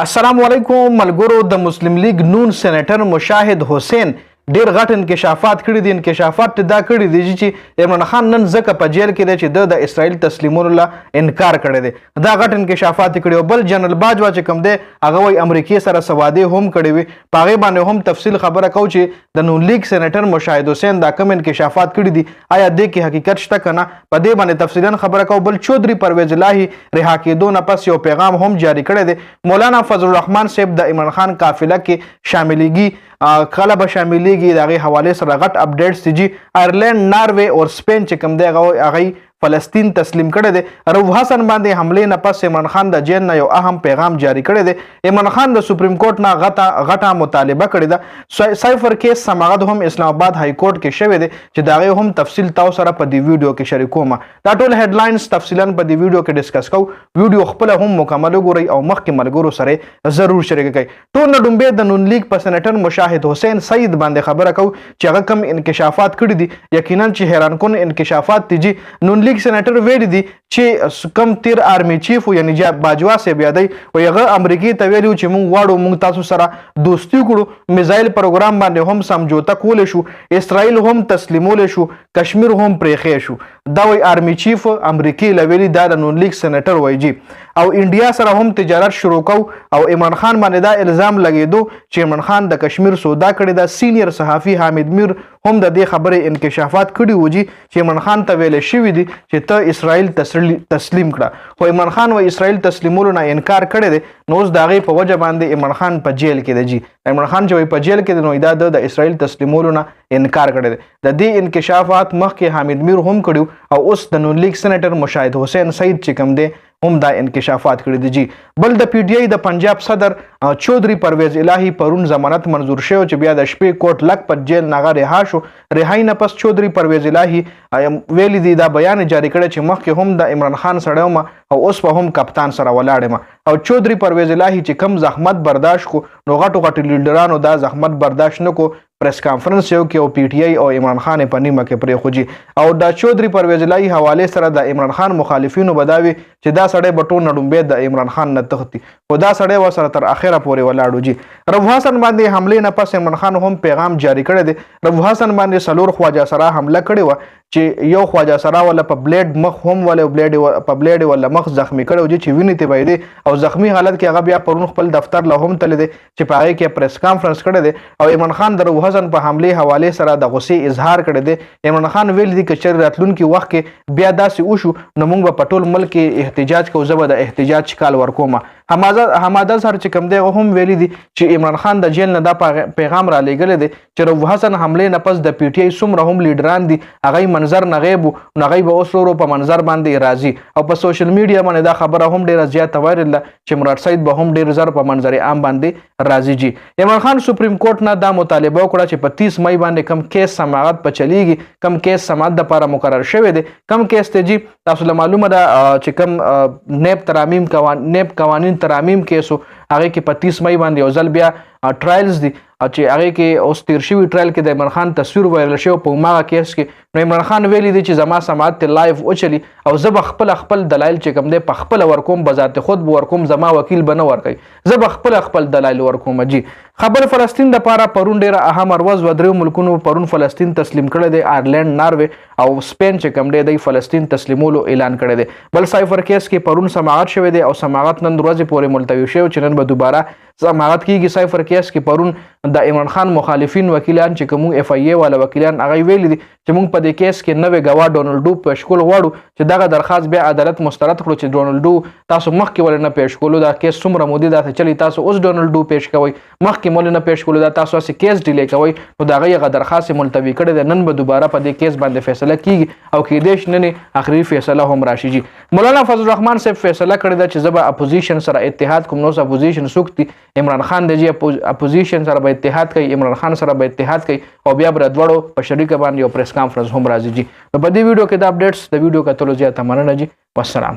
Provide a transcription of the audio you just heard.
السلام علیکم ملګرو. د مسلم لیگ نون سېنیټر مشاهد حسین ډیر غټ انکشافات کړي دي. انکشافات دا کړي دي چې عمران خان نن ځکه په جیل کې دی چې د اسرائیل تسلیمولو له انکار کړی دی. دا غټ انکشافات کړي. او بل جنرال باجوا چې کوم دی هغه وایي امریکې سره سوادې هم کړي وي. په هغې باندې هم تفصیل خبره کوو چې د نون لیگ سېنیټر مشاهد حسین دا کوم انکشافات کړي دي آیا دې کې حقیقت شته که نه، په دې باندې تفصیلا خبره کوو. بل چودھری پرویز الهي رها کېدو نه پس یو پیغام هم جاری کړی دی. مولانا فضل الرحمن صاحب د عمران خان قافله کې شاملېږي. کله به شاملېږي د هغې حوالې سره غټ اپډیټس دي چې آیرلینډ، ناروې او سپین چې کوم دی هغوی فلسطین تسلیم کړی دی. رؤوف حسن باندې حملې نه پس عمران خان د جیل نه یو اهم پیغام جاری کړی دی. عمران خان د سپریم کورټ نه غټه مطالبه کړې ده. سایفر کیس سماغت هم اسلام آباد های کورټ کې شوی دی چې د هغې هم تفصیل تاسو سره په دې ویډیو کې شریکوم. دا ټول هیډلاینز تفصیلا په دې ویډیو کې ډسکس کوو. ویډیو خپله هم مکمل وګورئ او مخکې ملګرو سره ضرور شریک کړئ. ټول نه ډومبې د نون لیگ په سېنیټر مشاهد حسین سعید باندې خبره کوو چې هغه کوم انکشافات کړي دي. یقینا چې حیران کن انکشافات دي. نون لیگ سېنیټر ویلي دي چې کم تیر آرمی چیف یعنی باجوا صاحب یادی و هغه امریکې ته ویلي چې موږ غواړو موږ تاسو سره دوستي کړو، میزایل پروګرام باندې هم سمجوته کولی شو، اسرائیل هم تسلیمولی شو، کشمیر هم پرېښی شو. دا وایي آرمی چیف امریکې له ویلي. دا د نون لیگ سېنیټر وایي جی. او انډیا سره هم تجارت شروع کو او عمران خان باندې دا الزام لګېدو چې عمران خان د کشمیر سودا کړې ده. سینیر صحافي حامد میر هم د دې خبرې انکشافات کړي وو چې عمران خان ته ویل شوي دي چې ته اسرائیل تسلیم کړه، خو عمران خان و اسرائیل تسلیمولو نه انکار کړی دی. نو اوس د هغې په وجه باندې عمران خان په جیل کې دی جی. عمران خان چې وایي په جیل کې دی نو دا د اسرائیل تسلیمولو نه انکار کړی دی. د دې انکشافات مخکې حامد میر هم کړي او اوس د نون لیگ سېنیټر مشاهد حسین سعید چې کوم دی هم دا انکشافات کړي دي جی. بل د پی ټی آی د پنجاب صدر چودھری پرویز الهي پرون ضمانت منظور شو چې بیا د شپې کوټ لکپت جیل نه رها شو. رهایی نه پس چودھری پرویز الهي ویلي دي، دا بیان جاری کړی چې مخکې هم د عمران خان سره یم او اوس په هم کپتان سره ولاړ یم. او چودھری پرویز الهي چې کم زحمت برداشت کو نو غټو لیډرانو دا زحمت برداشت نه کو. پریس کانفرنس یو کې او پی ټی آی او عمران خان په نیمه کې پرېښودي. او د چودھری پرویز الهي حوالې سره د عمران خان مخالفینو بداوي چې دا سړی به ټول نه ډومبې د عمران خان نه تښتي، خو دا سړی ورسره تر اخره پورې ولاړو جي. رؤوف حسن باندې حملې نه پس عمران خان هم پیغام جاری کړی دی. رؤوف حسن باندې څلور خواجه سرا حمله کړې وه چې یو خواجه سرا ولا په بلیډ مخ هم ولا په بلیډ ولا مخ زخمی کړی و چې وینې ته بهیدې او زخمی حالت کې هغه بیا پرون خپل دفتر له هم تللی دی چې په هغې کې پریس کانفرنس کړی دی. او عمران خان د رؤوف حسن په حملې حوالې سره د غصې اظهار کړی دی. عمران خان ویل دي که چېرې راتلونکي وخت کې بیا داسې وشو نو موږ به په ټول ملک کې احتجاج کوو، زه به د احتجاج کال ورکوم. حماد اظهر چې کوم دی هم ویلي دي چې عمران خان د جیل نه دا پیغام را لېږلی دی چې رؤوف حسن حملې نه پس د پی ټی آی څومره هم لیډران دي هغوی منظر نه غیب وو نو هغوی به اوس ورو په منظر باندې راځي. او په سوشل میډیا باندې دا خبره هم ډېره زیاته وایرل ده چې مراد سعید به هم ډېر زر په منظر عام باندې راځي جي. عمران خان سپریم کورټ نه دا مطالبه وکړه چې په 30 مئی باندې کم کیس سماعت په چلیږي، کم کیس سماعت دپاره مقرر شوی دی. کم کیس ته جي تاسو له معلومه ده چې کم نیب قوانین ترامیم کیسو هغې کې په 30 مئی باندې یو ځل بیا ټرایلز دي چې هغې کې اوس تیر شوي ټرایل کې د عمران خان تصویر وایرل شوی په هماغه کیس کې. نو عمران خان ویلي دي چې زما سماعت ته لایف وچلي او زه به خپل دلایل چې کوم دی په خپله ورکوم، بذات خود به ورکوم، زما وکیل به نه ورکوي، زه به خپل دلایل ورکوم جي. خبر فلسطین دپاره پرون ډېره اهم ورځ و. دریو ملکونو پرون فلسطین تسلیم کړی دی. آیرلینډ، ناروې او سپین چې کوم دی دی فلسطین تسلیمولو اعلان کړی دی. بل سایفر کیس کې پرون سماعت شوی دی او سماعت نن ورځې پورې ملتوي شوی چې نن به دوباره سماعت کیږي. سایفر کیس کې پرون د عمران خان مخالفین وکیلان چې کوم اف ای ای والا وکیلان هغوی ویلي دي چې موږ په دې کیس کې نوی ګواه ډونالډو پیش کول غواړو چې دغه درخواست بیا عدالت مسترد کړو چې ډونالډو تاسو مخکې ولې نه پیش کولو، دا کیس څومره مودې داسې چلی، تاسو اوس ډونالډو پیش کوئ، مخکې ولې نه پیش کولو، دا تاسو هسې کیس ډیلی کوئ. نو د هغوی هغه درخواست یې ملتوي کړی دی. نن به دوباره په دې کیس باندې فیصله کیږي او کیدای شي نن آخري فیصله هم راشي جي. مولانا فضل الرحمن صاحب فیصله کړې ده چې زه به اپوزیشن سره اتحاد کوم. نو اوس اپوزیشن څوک دي؟ عمران خان دی جي. اپوزیشن سره به اتحاد کوي، عمران خان سره به اتحاد کوي او بیا به دواړو په شریکه باندې یو پریس کانفرنس هم راځي جي. نو په دې ویډیو کې دا اپډیټس د ویډیو کتلو زیاته مننه جي. والسلام.